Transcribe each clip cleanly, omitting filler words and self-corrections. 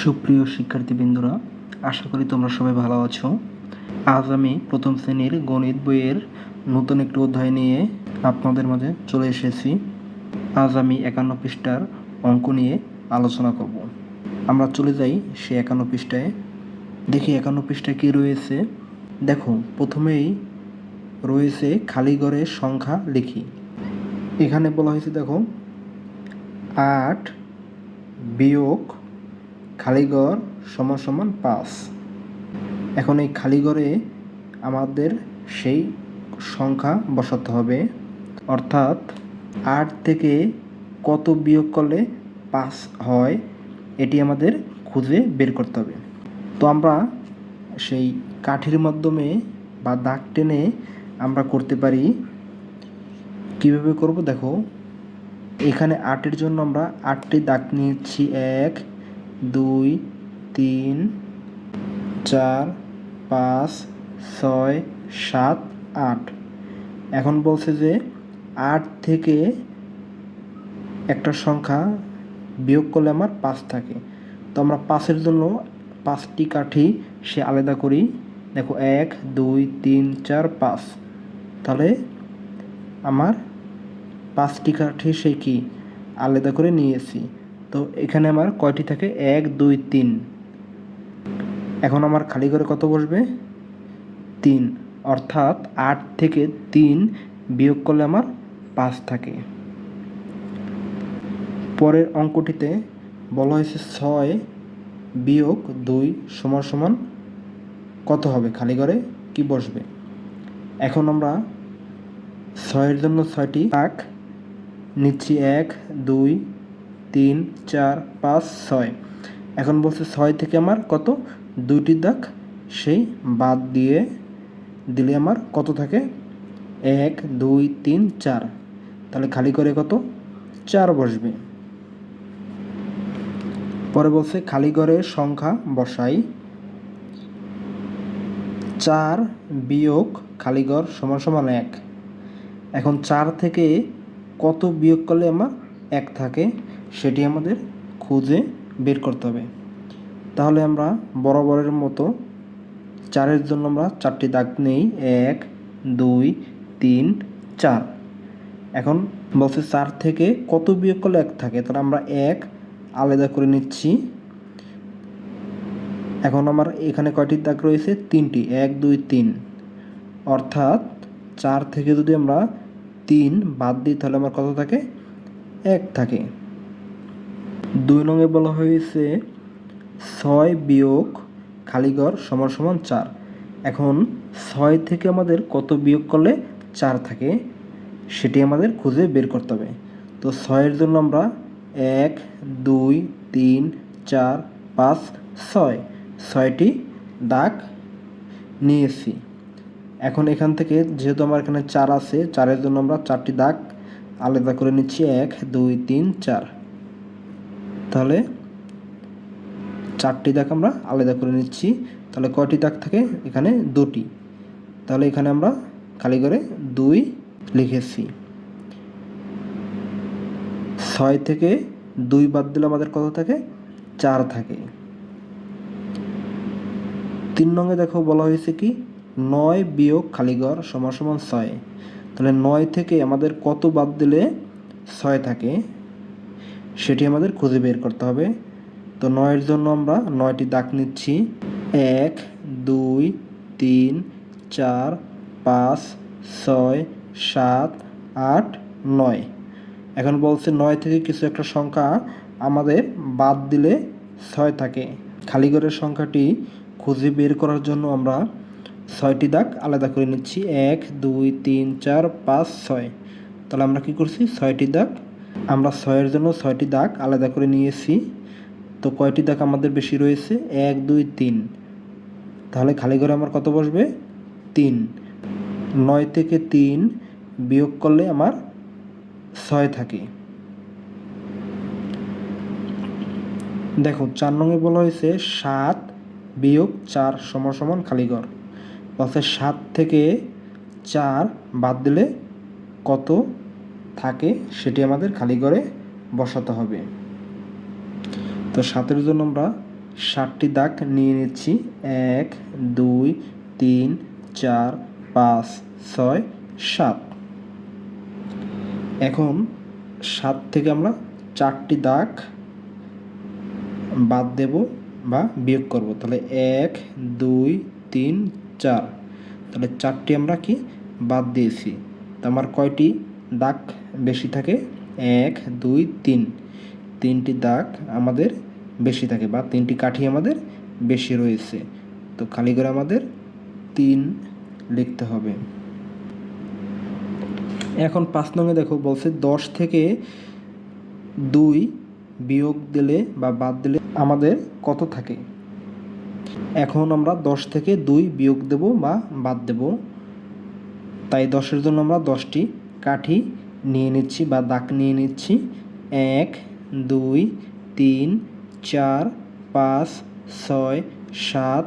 সুপ্রিয় শিক্ষার্থীবৃন্দরা, আশা করি তোমরা সবাই ভালো আছো। আজ আমি প্রথম শ্রেণীর গণিত বইয়ের নতুন একটি অধ্যায় নিয়ে আপনাদের মাঝে চলে এসেছি। আজ আমি 51 পৃষ্ঠার অঙ্ক নিয়ে আলোচনা করব। আমরা চলে যাই সে 51 পৃষ্ঠায়। দেখি 51 পৃষ্ঠায় কী রয়েছে। দেখো, প্রথমেই রয়েছে খালি ঘরের সংখ্যা লিখি। এখানে বলা হয়েছে, দেখো, 8 বিয়োগ খালি ঘর সমান সমান 5। এখন এই খালি ঘরে আমাদের সেই সংখ্যা বসাতে হবে, অর্থাৎ 8 থেকে কত বিয়োগ করলে 5 হয় এটি আমাদের খুঁজে বের করতে হবে। তো আমরা সেই কাঠির মাধ্যমে বা দাগ টেনে আমরা করতে পারি। কীভাবে করব দেখো, এখানে 8-এর জন্য আমরা 8টি দাগ নিচ্ছি। 1 2 3 4 5 6 7 8। এখন বলছে যে 8 থেকে একটা সংখ্যা বিয়োগ করলে আমার 5 থাকে। তো আমরা 5-এর জন্য 5টি কাঠি সে আলাদা করি। দেখো 1 2 3 4 5। তাহলে আমার 5টি কাঠি সে কি আলাদা করে নিয়েছি। তো এখানে আমার কয়টি থাকে? 1 2 3। এখন আমার খালি ঘরে কত বসবে? 3। অর্থাৎ 8 থেকে 3 বিয়োগ করলে আমার 5 থাকে। পরের অঙ্কটিতে বলা হয়েছে 6 বিয়োগ 2 সমান সমান কত হবে? খালি ঘরে কি বসবে? এখন আমরা 6-এর জন্য 6টি দাগ নিচ্ছি। 1 2 3 4 5 6। এখন বলছে 6 থেকে আমার কত? 2টি দাগ সেই বাদ দিয়ে দিলে আমার কত থাকে? 1 2 3 4। তাহলে খালি করে কত? 4 বসবে। পরে বলছে খালি ঘরের সংখ্যা বসাই। 4 বিয়োগ খালি ঘর সমান সমান 1। এখন 4 থেকে কত বিয়োগ করলে আমার 1 থাকে সেটি আমাদের খুঁজে বের করতে হবে। তাহলে আমরা বরাবরের মতো 4-এর জন্য আমরা 4টি দাগ নেই। 1 2 3 4। এখন বলছে 4 থেকে কত বিয়োগ করলে 1 থাকে। তাহলে আমরা 1 আলাদা করে নিচ্ছি। এখন আমার এখানে কয়টি দাগ রয়েছে? 3টি। 1 2 3। অর্থাৎ 4 থেকে যদি আমরা 3 বাদ দিই তাহলে আমার কত থাকে? 1 থাকে। 2 নংয়ে বলা হয়েছে 6 বিয়োগ খালি ঘর সমান সমান 4। এখন 6 থেকে আমাদের কত বিয়োগ করলে 4 থাকে সেটি আমাদের খুঁজে বের করতে হবে। তো 6-এর জন্য আমরা 1 2 3 4 5 6 6টি দাগ নিয়েছি। এখন এখান থেকে যেহেতু আমার এখানে 4 আছে, 4-এর জন্য আমরা 4টি দাগ আলাদা করে নিচ্ছি। 1 2 3 4। তাহলে 4টি দাগ আমরা আলাদা করে নিচ্ছি। তাহলে কয়টি দাগ থাকে? এখানে 2টি। তাহলে এখানে আমরা খালি করে 2 লিখেছি। 6 থেকে 2 বাদ দিলে আমাদের কত থাকে? 4 থাকে। 3 নংয়ে দেখো বলা হয়েছে কি 9 বিয়োগ খালি ঘর সমান সমান 6। তাহলে 9 থেকে আমাদের কত বাদ দিলে 6 থাকে সেটি আমাদের খুঁজে বের করতে হবে। তো 9-এর জন্য আমরা 9টি দাগ নিচ্ছি। 1 2 3 4 5 6 7 8 9। এখন বলছে 9 থেকে কিছু একটা সংখ্যা আমাদের বাদ দিলে 6 থাকে। খালি ঘরের সংখ্যাটি খুঁজে বের করার জন্য আমরা 6টি দাগ আলাদা করে নিচ্ছি। 1 2 3 4 5 6। তাহলে আমরা কি করছি? 6টি দাগ আমরা 6-এর জন্য 6টি দাগ আলাদা করে নিয়েছি। তো কয়টি দাগ আমাদের বেশি রয়েছে? 1 2 3। তাহলে খালি ঘরে আমার কত বসবে? 3। 9 থেকে 3 বিয়োগ করলে আমার 6 থাকে। দেখো 4 নংয়ে বলা হয়েছে 7 বিয়োগ 4 সমান সমান খালি ঘর। বলছে 7 থেকে 4 বাদ দিলে কত থাকে সেটি আমাদের খালি ঘরে বসাতে হবে। তো 7-এর জন্য আমরা 7টি দাগ নিয়ে নিচ্ছি। 1 2 3 4 5 6 7। এখন 7 থেকে আমরা 4টি দাগ বাদ দেব বা বিয়োগ করব। তাহলে 1 2 3 4, তাহলে 4টি আমরা কি বাদ দিয়েছি। তো আমার কয়টি দাগ বেশি থাকে? 1 2 3, 3টি দাগ আমাদের বেশি থাকে বা 3টি কাঠি আমাদের বেশি রয়েছে। তো খালি করে আমাদের 3 লিখতে হবে। এখন 5 নঙে দেখো বলছে 10 থেকে 2 বিয়োগ দিলে বা বাদ দিলে আমাদের কত থাকে। এখন আমরা 10 থেকে 2 বিয়োগ দেব বা বাদ দেব। তাই 10-এর জন্য আমরা 10টি কাঠি নিয়ে নিচ্ছি বা দাগ নিয়ে নিচ্ছি। 1 2 3 4 5 6 7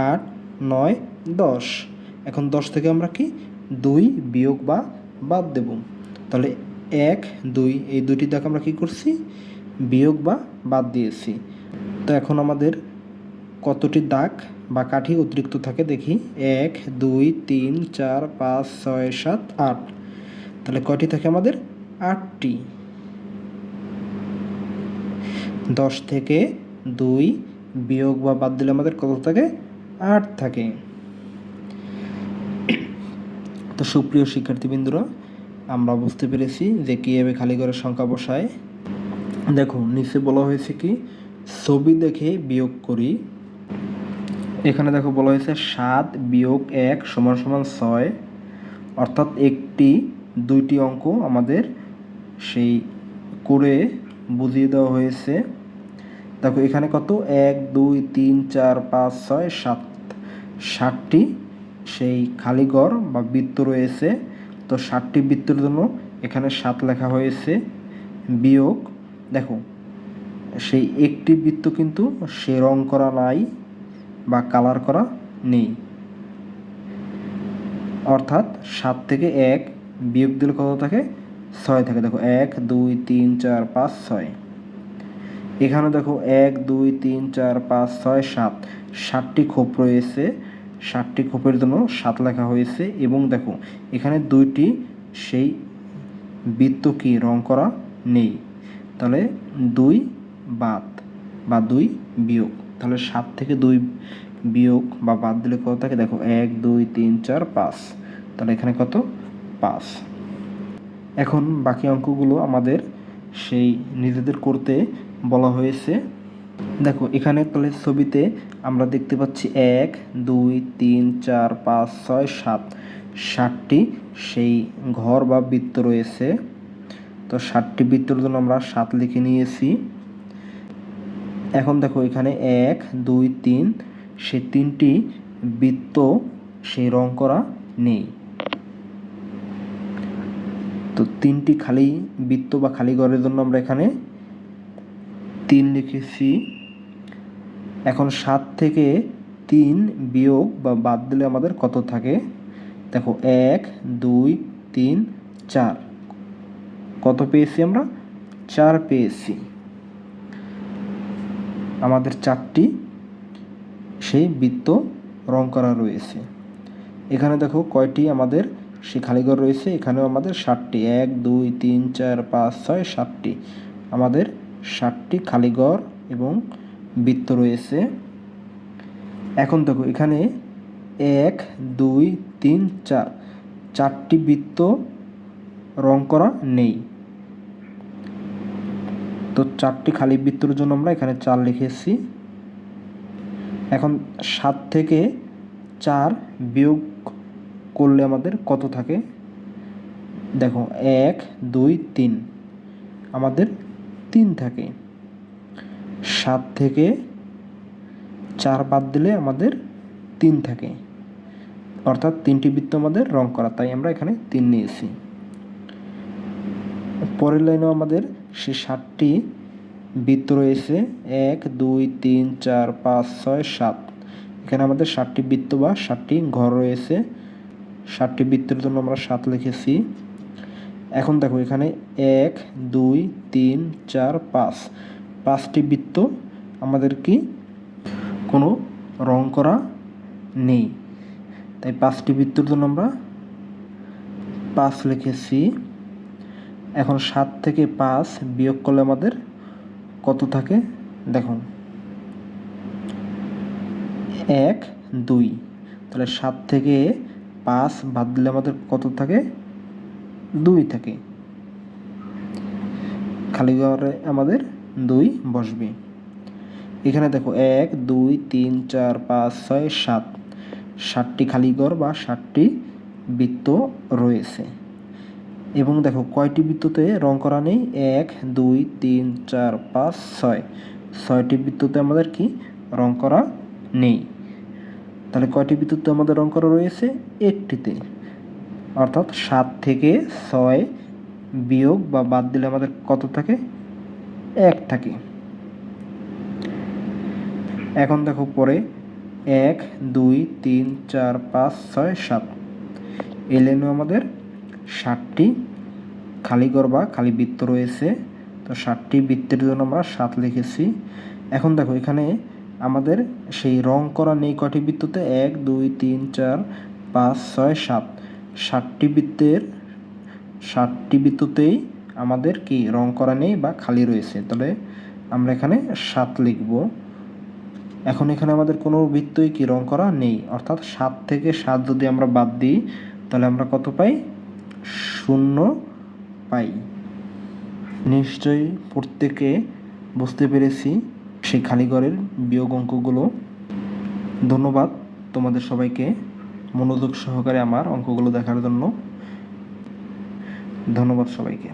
8 9 10। এখন 10 থেকে আমরা কি 2 বিয়োগ বা বাদ দেব। তাহলে 1 2 এই দুটি দাগ আমরা কি করছি? বিয়োগ বা বাদ দিয়েছি। তো এখন আমাদের কতটি দাগ বা কাঠি অতিরিক্ত থাকে দেখি। 1 2 3 4 5 6 7 8, তাহলে কয়টি থাকে আমাদের? 8টি। 10 থেকে 2 বিয়োগ বা বাদ দিলে আমাদের কত থাকে? 8 থাকে। তো সুপ্রিয় শিক্ষার্থীবৃন্দরা, আমরা বুঝতে পেরেছি যে কীভাবে খালি ঘরের সংখ্যা বসায়। দেখো নিচে বলা হয়েছে কি, ছবি দেখে বিয়োগ করি। এখানে দেখো বলা হয়েছে 7 বিয়োগ 1 সমান সমান 6, অর্থাৎ একটি 2টি অঙ্ক আমাদের সেই করে বুঝিয়ে দেওয়া হয়েছে। দেখো এখানে কত? 1 2 3 4 5 6 7, 7টি সেই খালি ঘর বা বৃত্ত রয়েছে। তো 7টি বৃত্তের জন্য এখানে 7 লেখা হয়েছে। বিয়োগ দেখো সেই একটি বৃত্ত কিন্তু সে রং করা নাই বা কালার করা নেই, অর্থাৎ 7 থেকে 1 বিয়োগ দিলে কত থাকে? 6 থাকে। দেখো 1 2 3 4 5 6। এখানে দেখো 1 2 3 4 5 6 7, 7টি খোপ রয়েছে। 7টি খোপের জন্য 7 লেখা হয়েছে। এবং দেখো এখানে 2টি সেই বৃত্ত কি রং করা নেই, তাহলে 2 বাদ বা 2 বিয়োগ। তাহলে 7 থেকে 2 বিয়োগ বা বাদ দিলে কত থাকে? দেখো 1 2 3 4 5, তাহলে এখানে কত? 5। এখন বাকি অঙ্কগুলো আমাদের সেই নিজেদের করতে বলা হয়েছে। দেখো এখানে তাহলে ছবিতে আমরা দেখতে পাচ্ছি 1 2 3 4 5 6 7, 7টি সেই ঘর বা বৃত্ত রয়েছে। তো 7টি বৃত্তের জন্য আমরা 7 লিখে নিয়েছি। এখন দেখো এখানে 1 2 3, সেই 3টি বৃত্ত সেই রং করা নেই। তো 3টি খালি বৃত্ত বা খালি ঘরের জন্য আমরা এখানে 3 লিখেছি। এখন 7 থেকে 3 বিয়োগ বা বাদ দিলে আমাদের কত থাকে? দেখো 1 2 3 4, কত পেয়েছি আমরা? 4 পেয়েছি। আমাদের 4টি সেই বৃত্ত রং করা রয়েছে। এখানে দেখো কয়টি আমাদের সেই খালিঘর রয়েছে? এখানেও আমাদের 7টি। 1 2 3 4 5 6 7টি, আমাদের 7টি খালিঘর এবং বৃত্ত রয়েছে। এখন দেখো এখানে 1 2 3 4, 4টি বৃত্ত রং করা নেই। তো 4টি খালি বৃত্তের জন্য আমরা এখানে 4 লিখেছি। এখন 7 থেকে 4 বিয়োগ করলে আমাদের কত থাকে? দেখো 1 2 3, আমাদের 3 থাকে। 7 থেকে 4 বাদ দিলে আমাদের 3 থাকে, অর্থাৎ 3টি বৃত্ত আমাদের রং করা, তাই আমরা এখানে 3 নিয়েছি। পরের লাইনেও আমাদের সেই 7টি বৃত্ত রয়েছে। 1 2 3 4 5 6 7, এখানে আমাদের 7টি বৃত্ত বা 7টি ঘর রয়েছে। 7টি বৃত্তের জন্য আমরা 7 লিখেছি। এখন দেখো এখানে 1 2 3 4 5, 5টি বৃত্ত আমাদের কি কোনো রং করা নেই, তাই 5টি বৃত্তের জন্য আমরা 5 লিখেছি। এখন 7 থেকে 5 বিয়োগ করলে আমাদের কত থাকে দেখুন, 1 2, তাহলে 7 থেকে 5 বাদ দিলে আমাদের কত থাকে, 2 থাকে। খালি ঘরে আমাদের 2 বসবে। এখানে দেখো 1 2 3 4 5 6 7, 7টি খালি ঘর বা 7টি বৃত্ত রয়েছে। এবং দেখো কয়টি বৃত্ততে রং করা নেই, 1 2 3 4 5 6, 6টি বৃত্ততে আমাদের কি রং করা নেই। তাহলে কয়টি বৃত্ততে আমাদের রং করা রয়েছে, একটিতে। অর্থাৎ 7 থেকে 6 বিয়োগ বা বাদ দিলে আমাদের কত থাকে, 1 থাকে। এখন দেখো পরে 1 2 3 4 5 6 7, এই লাইনে আমাদের 7টি খালি ঘর বা খালি বৃত্ত রয়েছে। তো 7টি বৃত্তের জন্য আমরা 7 লিখেছি। এখন দেখো এখানে আমাদের সেই রং করা নেই কয়টি বৃত্ততে, 1 2 3 4 5 6 7, 7টি বৃত্ততেই আমাদের কি রং করা নেই বা খালি রয়েছে। তাহলে আমরা এখানে 7 লিখব। এখন এখানে আমাদের কোনো বৃত্তই কি রং করা নেই, অর্থাৎ 7 থেকে 7 যদি আমরা বাদ দিই তাহলে আমরা কত পাই, 0 পাই। নিশ্চয়ই প্রত্যেকে বুঝতে পেরেছি সেই খালি ঘরের বিয়োগ অঙ্কগুলো। ধন্যবাদ তোমাদের সবাইকে মনোযোগ সহকারে আমার অঙ্কগুলো দেখার জন্য। ধন্যবাদ সবাইকে।